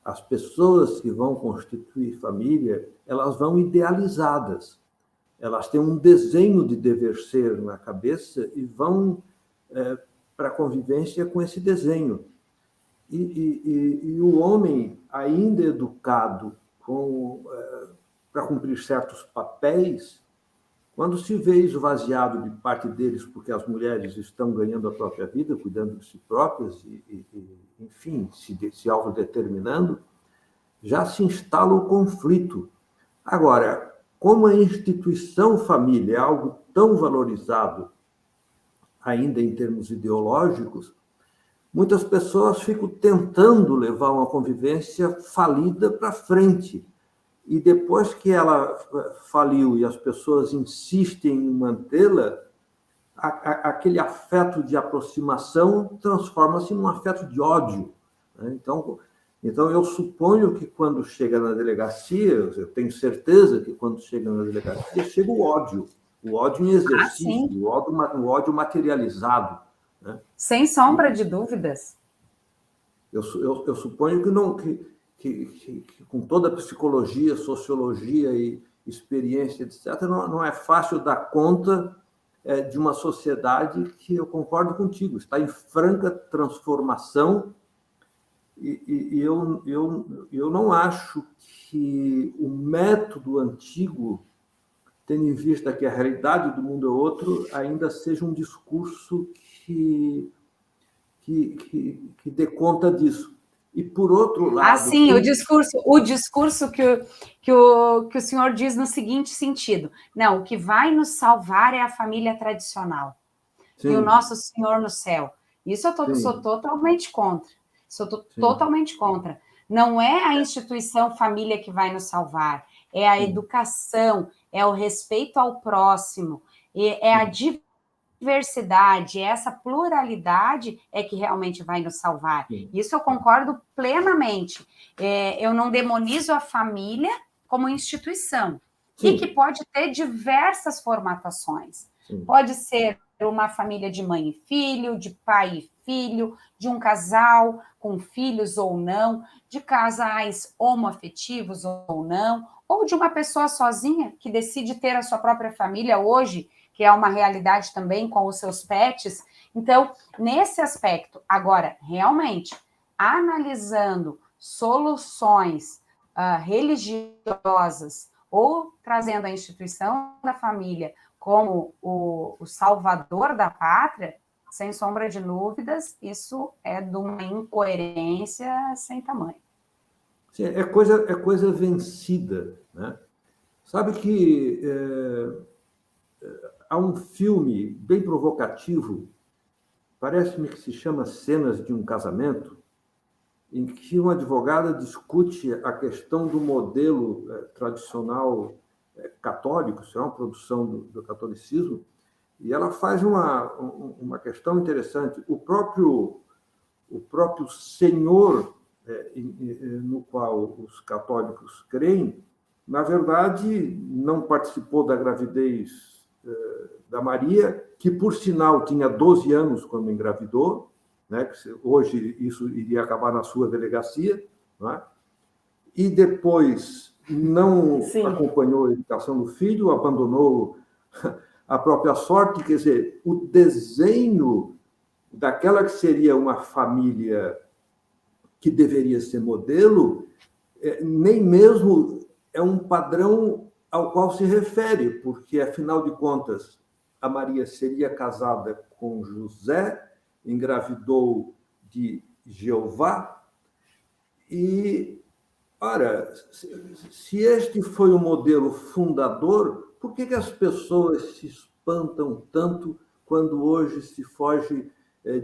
as pessoas que vão constituir família, elas vão idealizadas. Elas têm um desenho de dever ser na cabeça e vão para a convivência com esse desenho. E o homem, ainda educado para cumprir certos papéis, quando se vê esvaziado de parte deles, porque as mulheres estão ganhando a própria vida, cuidando de si próprias, enfim, se autodeterminando, já se instala o conflito. Agora, como a instituição família é algo tão valorizado, ainda em termos ideológicos, muitas pessoas ficam tentando levar uma convivência falida para frente. E depois que ela faliu e as pessoas insistem em mantê-la, aquele afeto de aproximação transforma-se num afeto de ódio. Então, eu suponho que quando chega na delegacia, eu tenho certeza que quando chega na delegacia, chega o ódio em exercício, o ódio materializado. Né? Sem sombra de dúvidas. Eu suponho que com toda a psicologia, sociologia e experiência, etc., não é fácil dar conta de uma sociedade que, eu concordo contigo, está em franca transformação e eu não acho que o método antigo tendo em vista que a realidade do mundo é outro, ainda seja um discurso que dê conta disso. E, por outro lado... sim, o discurso que o senhor diz no seguinte sentido: não, o que vai nos salvar é a família tradicional. Sim. E o nosso Senhor no céu. Isso eu sou totalmente contra. Totalmente contra. Não é a instituição família que vai nos salvar, é a educação, é o respeito ao próximo, é a diversidade, essa pluralidade é que realmente vai nos salvar. Isso eu concordo plenamente. Eu não demonizo a família como instituição, e que pode ter diversas formatações. Pode ser uma família de mãe e filho, de pai e filho, de um casal com filhos ou não, de casais homoafetivos ou não, ou de uma pessoa sozinha que decide ter a sua própria família hoje, que é uma realidade também com os seus pets. Então, nesse aspecto, agora, realmente, analisando soluções religiosas ou trazendo a instituição da família como o salvador da pátria, sem sombra de dúvidas, isso é de uma incoerência sem tamanho. Sim, é coisa vencida, né? Sabe que há um filme bem provocativo, parece-me que se chama Cenas de um Casamento, em que uma advogada discute a questão do modelo tradicional católico, isso é uma produção do catolicismo, e ela faz uma questão interessante. O próprio Senhor no qual os católicos creem, na verdade, não participou da gravidez da Maria, que, por sinal, tinha 12 anos quando engravidou, né? Hoje isso iria acabar na sua delegacia, né? E depois não acompanhou a educação do filho, abandonou a própria sorte, quer dizer, o desenho daquela que seria uma família que deveria ser modelo, nem mesmo é um padrão ao qual se refere, porque, afinal de contas, a Maria seria casada com José, engravidou de Jeová, e, ora, se este foi o modelo fundador, por que as pessoas se espantam tanto quando hoje se foge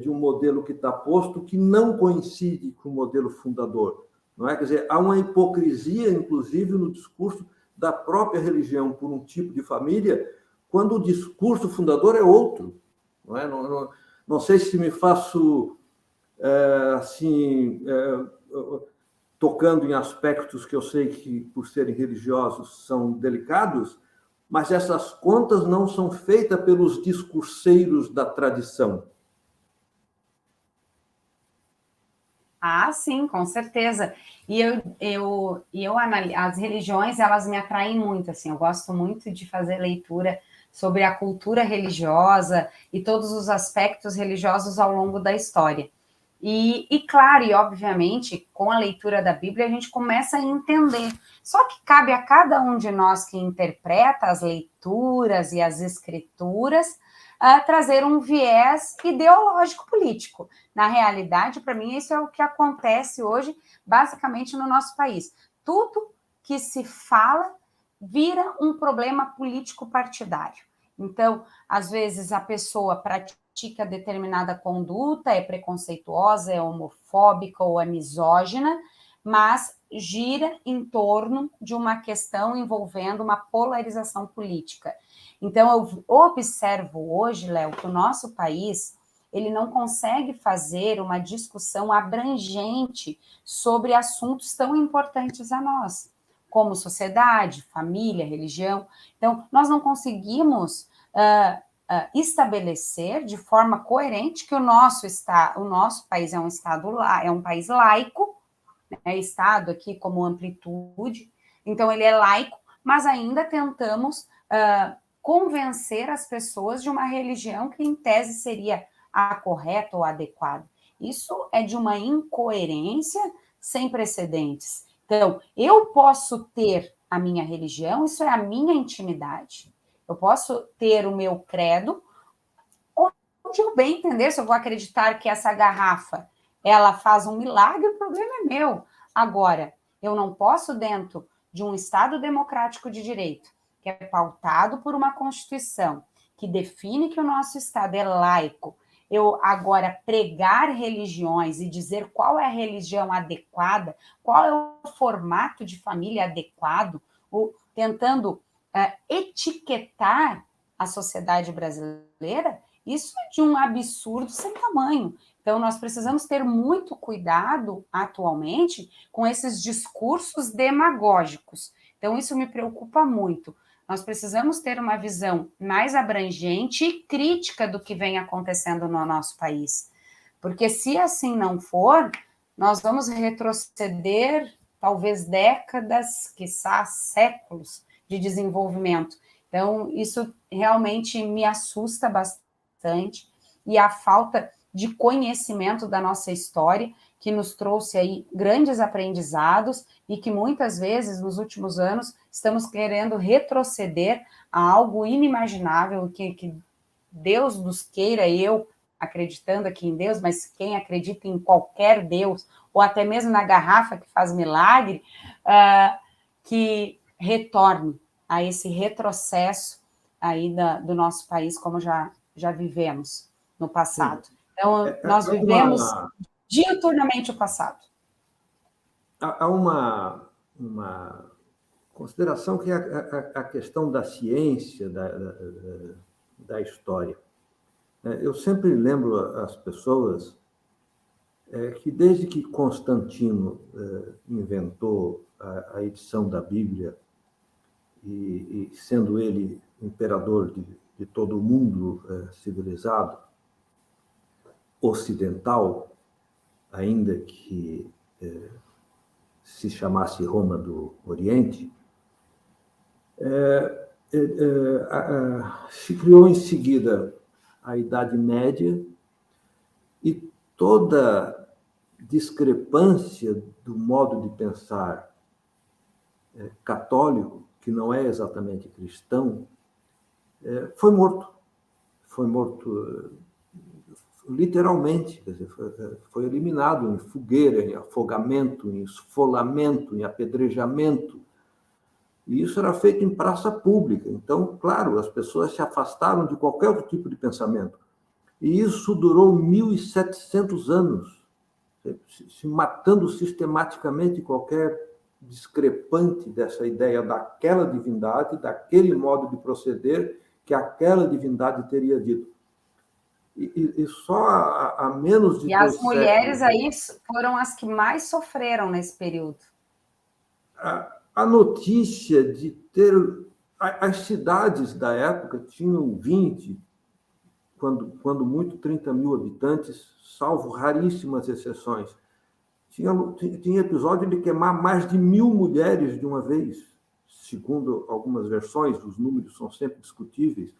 de um modelo que está posto, que não coincide com o modelo fundador? Não é? Quer dizer, há uma hipocrisia, inclusive, no discurso da própria religião por um tipo de família, quando o discurso fundador é outro. Não é? Não sei se me faço tocando em aspectos que eu sei que, por serem religiosos, são delicados, mas essas contas não são feitas pelos discurseiros da tradição. Sim, com certeza. E as religiões, elas me atraem muito, assim, eu gosto muito de fazer leitura sobre a cultura religiosa e todos os aspectos religiosos ao longo da história. E claro, e obviamente, com a leitura da Bíblia, a gente começa a entender. Só que cabe a cada um de nós que interpreta as leituras e as escrituras trazer um viés ideológico político. Na realidade, para mim, isso é o que acontece hoje, basicamente, no nosso país. Tudo que se fala vira um problema político partidário. Então, às vezes, a pessoa pratica determinada conduta, é preconceituosa, é homofóbica ou é misógina, mas gira em torno de uma questão envolvendo uma polarização política. Então, eu observo hoje, Léo, que o nosso país ele não consegue fazer uma discussão abrangente sobre assuntos tão importantes a nós, como sociedade, família, religião. Então, nós não conseguimos estabelecer de forma coerente que o nosso país é um país laico, né, Estado aqui como amplitude, então ele é laico, mas ainda tentamos convencer as pessoas de uma religião que, em tese, seria a correta ou adequada. Isso é de uma incoerência sem precedentes. Então, eu posso ter a minha religião, isso é a minha intimidade. Eu posso ter o meu credo, onde eu bem entender, se eu vou acreditar que essa garrafa, ela faz um milagre, o problema é meu. Agora, eu não posso, dentro de um Estado democrático de direito, que é pautado por uma Constituição, que define que o nosso Estado é laico, eu agora pregar religiões e dizer qual é a religião adequada, qual é o formato de família adequado, tentando etiquetar a sociedade brasileira, isso é de um absurdo sem tamanho. Então, nós precisamos ter muito cuidado, atualmente, com esses discursos demagógicos. Então, isso me preocupa muito. Nós precisamos ter uma visão mais abrangente e crítica do que vem acontecendo no nosso país. Porque se assim não for, nós vamos retroceder talvez décadas, quiçá séculos de desenvolvimento. Então, isso realmente me assusta bastante, e a falta de conhecimento da nossa história, que nos trouxe aí grandes aprendizados e que muitas vezes, nos últimos anos, estamos querendo retroceder a algo inimaginável, que Deus nos queira, eu acreditando aqui em Deus, mas quem acredita em qualquer Deus, ou até mesmo na garrafa que faz milagre, que retorne a esse retrocesso aí do nosso país, como já vivemos no passado. Então, nós vivemos diuturnamente o passado. Há uma consideração que é a questão da ciência, da história. Eu sempre lembro às pessoas que desde que Constantino inventou a edição da Bíblia, e sendo ele imperador de todo o mundo civilizado, ocidental, ainda que se chamasse Roma do Oriente, se criou em seguida a Idade Média, e toda discrepância do modo de pensar católico, que não é exatamente cristão, foi morto. Foi morto literalmente, quer dizer, foi eliminado em fogueira, em afogamento, em esfolamento, em apedrejamento. E isso era feito em praça pública. Então, claro, as pessoas se afastaram de qualquer outro tipo de pensamento. E isso durou 1.700 anos, se matando sistematicamente qualquer discrepante dessa ideia daquela divindade, daquele modo de proceder que aquela divindade teria dito. E só há menos de 2 séculos... E as mulheres aí foram as que mais sofreram nesse período. A notícia de ter... As cidades da época tinham 20, quando muito, 30 mil habitantes, salvo raríssimas exceções. Tinha episódio de queimar mais de 1.000 mulheres de uma vez, segundo algumas versões, os números são sempre discutíveis.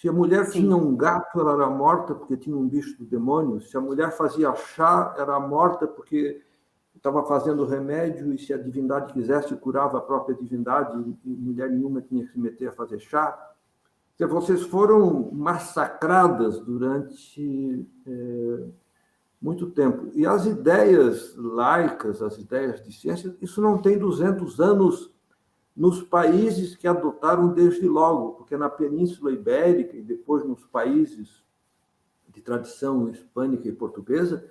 Se a mulher tinha um gato, ela era morta porque tinha um bicho do demônio. Se a mulher fazia chá, era morta porque estava fazendo remédio, e se a divindade quisesse, curava a própria divindade, e mulher nenhuma tinha que se meter a fazer chá. Vocês foram massacradas durante muito tempo. E as ideias laicas, as ideias de ciência, isso não tem 200 anos nos países que adotaram desde logo, porque na Península Ibérica e depois nos países de tradição hispânica e portuguesa,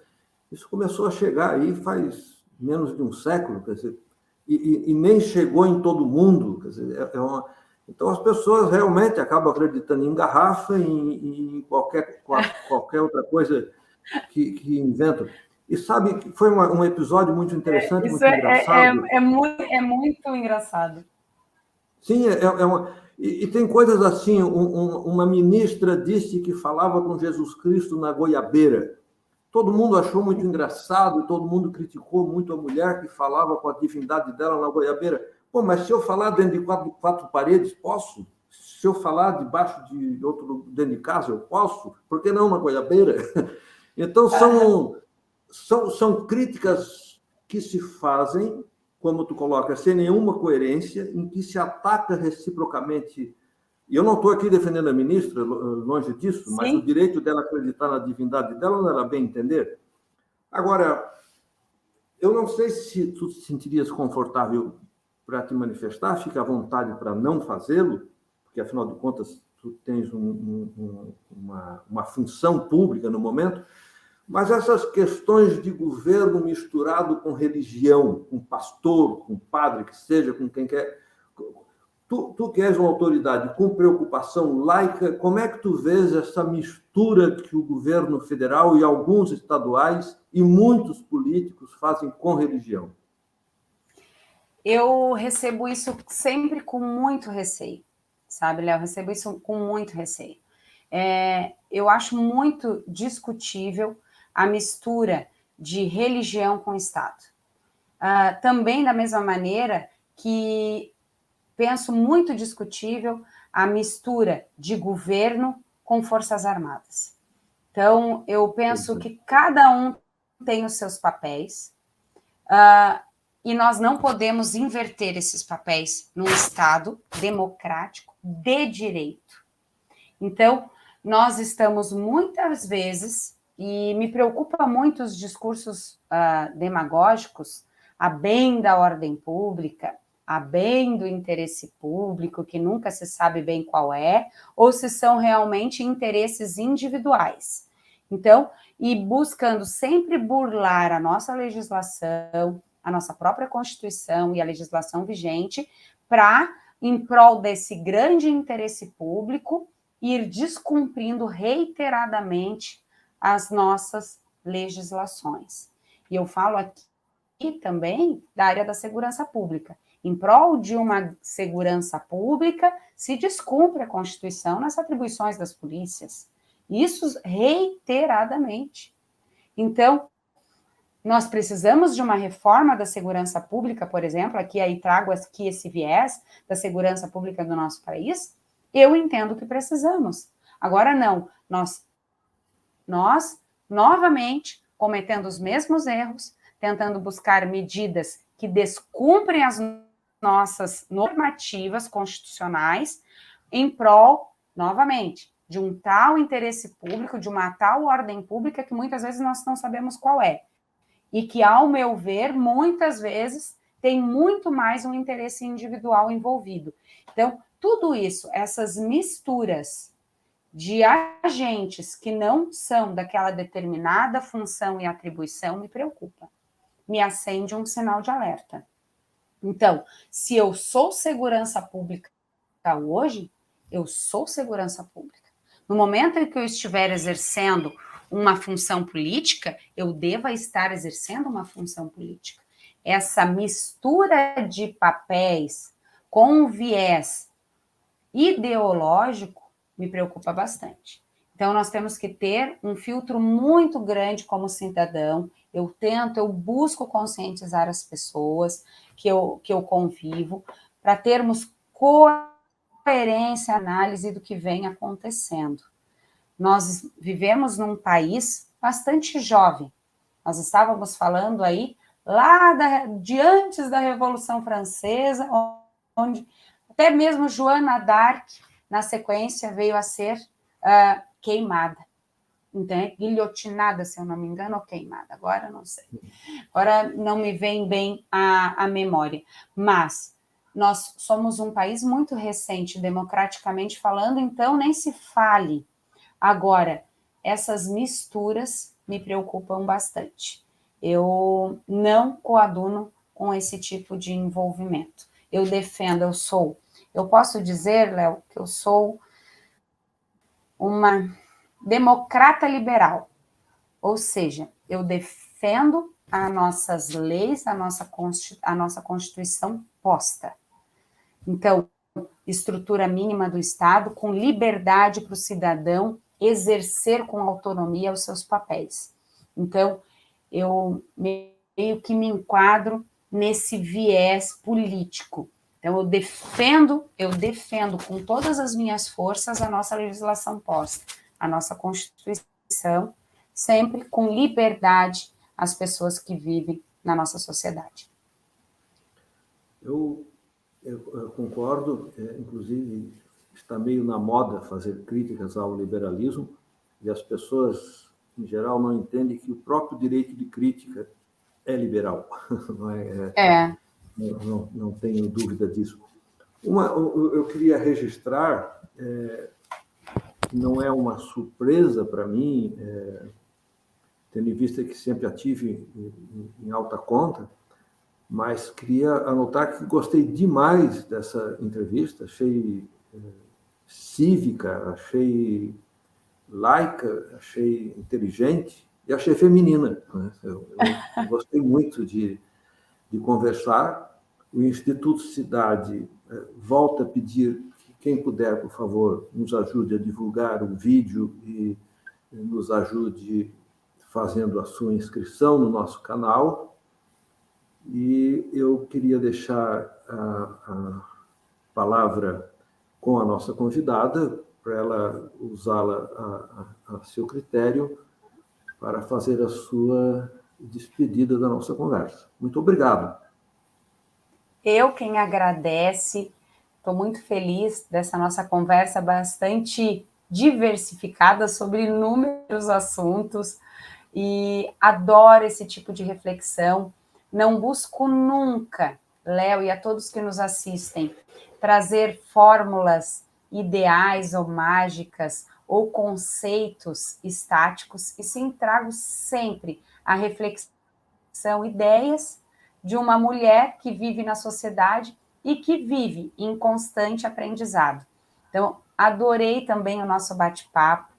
isso começou a chegar aí faz menos de um século, quer dizer, e nem chegou em todo mundo. Quer dizer, então as pessoas realmente acabam acreditando em garrafa, em qualquer outra coisa que inventam. E sabe que foi um episódio muito interessante, muito engraçado. É muito engraçado. Sim, e tem coisas assim, uma ministra disse que falava com Jesus Cristo na goiabeira. Todo mundo achou muito engraçado, todo mundo criticou muito a mulher que falava com a divindade dela na goiabeira. Pô, mas se eu falar dentro de quatro paredes, posso? Se eu falar debaixo de outro, dentro de casa, eu posso? Por que não na goiabeira? Então, são críticas que se fazem, como tu coloca, sem nenhuma coerência, em que se ataca reciprocamente E eu não estou aqui defendendo a ministra, longe disso, Sim. mas o direito dela acreditar na divindade dela, não era bem entender. Agora, eu não sei se tu te sentirias confortável para te manifestar, fica à vontade para não fazê-lo, porque, afinal de contas, tu tens uma função pública no momento, mas essas questões de governo misturado com religião, com pastor, com padre, que seja, com quem quer... Tu que és uma autoridade com preocupação laica, como é que tu vês essa mistura que o governo federal e alguns estaduais e muitos políticos fazem com religião? Eu recebo isso sempre com muito receio, sabe, Léo? Eu recebo isso com muito receio. Eu acho muito discutível a mistura de religião com Estado. Também da mesma maneira que penso muito discutível a mistura de governo com forças armadas. Então, eu penso que cada um tem os seus papéis, e nós não podemos inverter esses papéis num Estado democrático de direito. Então, nós estamos muitas vezes, e me preocupa muito os discursos demagógicos, a bem da ordem pública, a bem do interesse público, que nunca se sabe bem qual é, ou se são realmente interesses individuais. Então, e buscando sempre burlar a nossa legislação, a nossa própria Constituição e a legislação vigente, para, em prol desse grande interesse público, ir descumprindo reiteradamente as nossas legislações. E eu falo aqui também da área da segurança pública. Em prol de uma segurança pública, se descumpre a Constituição nas atribuições das polícias. Isso reiteradamente. Então, nós precisamos de uma reforma da segurança pública, por exemplo, aí trago aqui esse viés da segurança pública do nosso país. Eu entendo que precisamos. Agora, não, nós novamente, cometendo os mesmos erros, tentando buscar medidas que descumprem as nossas normativas constitucionais em prol, novamente, de um tal interesse público, de uma tal ordem pública que muitas vezes nós não sabemos qual é. E que, ao meu ver, muitas vezes tem muito mais um interesse individual envolvido. Então, tudo isso, essas misturas de agentes que não são daquela determinada função e atribuição me preocupa. Me acende um sinal de alerta. Então, se eu sou segurança pública hoje, eu sou segurança pública. No momento em que eu estiver exercendo uma função política, eu deva estar exercendo uma função política. Essa mistura de papéis com viés ideológico me preocupa bastante. Então, nós temos que ter um filtro muito grande como cidadão. Eu busco conscientizar as pessoas que eu convivo, para termos coerência, análise do que vem acontecendo. Nós vivemos num país bastante jovem. Nós estávamos falando aí de antes da Revolução Francesa, onde até mesmo Joana d'Arc, na sequência, veio a ser queimada. Então, guilhotinada, se eu não me engano, ou queimada, agora não sei. Agora não me vem bem a memória. Mas nós somos um país muito recente, democraticamente falando, então nem se fale. Agora, essas misturas me preocupam bastante. Eu não coaduno com esse tipo de envolvimento. Eu defendo, eu posso dizer, Léo, que eu sou uma democrata liberal, ou seja, eu defendo as nossas leis, a nossa Constituição posta. Então, estrutura mínima do Estado, com liberdade para o cidadão exercer com autonomia os seus papéis. Então, eu meio que me enquadro nesse viés político. Então, eu defendo com todas as minhas forças a nossa legislação posta, a nossa Constituição, sempre com liberdade às pessoas que vivem na nossa sociedade. Eu concordo, inclusive está meio na moda fazer críticas ao liberalismo, e as pessoas, em geral, não entendem que o próprio direito de crítica é liberal. Não tenho dúvida disso. Eu queria registrar, não é uma surpresa para mim, tendo em vista que sempre a tive em alta conta, mas queria anotar que gostei demais dessa entrevista, achei cívica, achei laica, achei inteligente e achei feminina. Né? Eu gostei muito de conversar. O Instituto Cidade volta a pedir que quem puder, por favor, nos ajude a divulgar o vídeo e nos ajude fazendo a sua inscrição no nosso canal. E eu queria deixar a palavra com a nossa convidada, para ela usá-la a seu critério para fazer a sua despedida da nossa conversa. Muito obrigado. Eu quem agradece, estou muito feliz dessa nossa conversa bastante diversificada sobre inúmeros assuntos e adoro esse tipo de reflexão. Não busco nunca, Léo, e a todos que nos assistem, trazer fórmulas ideais ou mágicas ou conceitos estáticos, e sim trago sempre a reflexão, ideias de uma mulher que vive na sociedade e que vive em constante aprendizado. Então, adorei também o nosso bate-papo,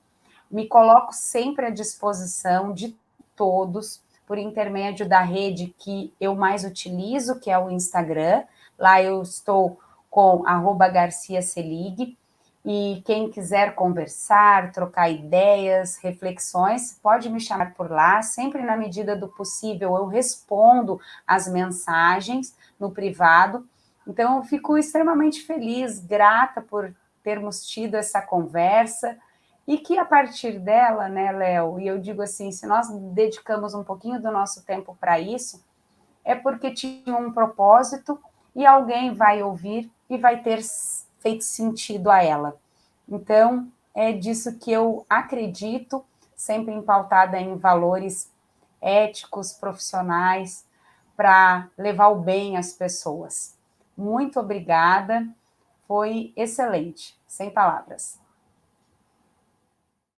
me coloco sempre à disposição de todos, por intermédio da rede que eu mais utilizo, que é o Instagram. Lá eu estou com @GarciaSelig, e quem quiser conversar, trocar ideias, reflexões, pode me chamar por lá, sempre na medida do possível eu respondo as mensagens no privado. Então eu fico extremamente feliz, grata por termos tido essa conversa, e que a partir dela, né, Léo, e eu digo assim, se nós dedicamos um pouquinho do nosso tempo para isso, é porque tinha um propósito e alguém vai ouvir e vai ter feito sentido a ela. Então, é disso que eu acredito, sempre pautada em valores éticos, profissionais, para levar o bem às pessoas. Muito obrigada, foi excelente, sem palavras.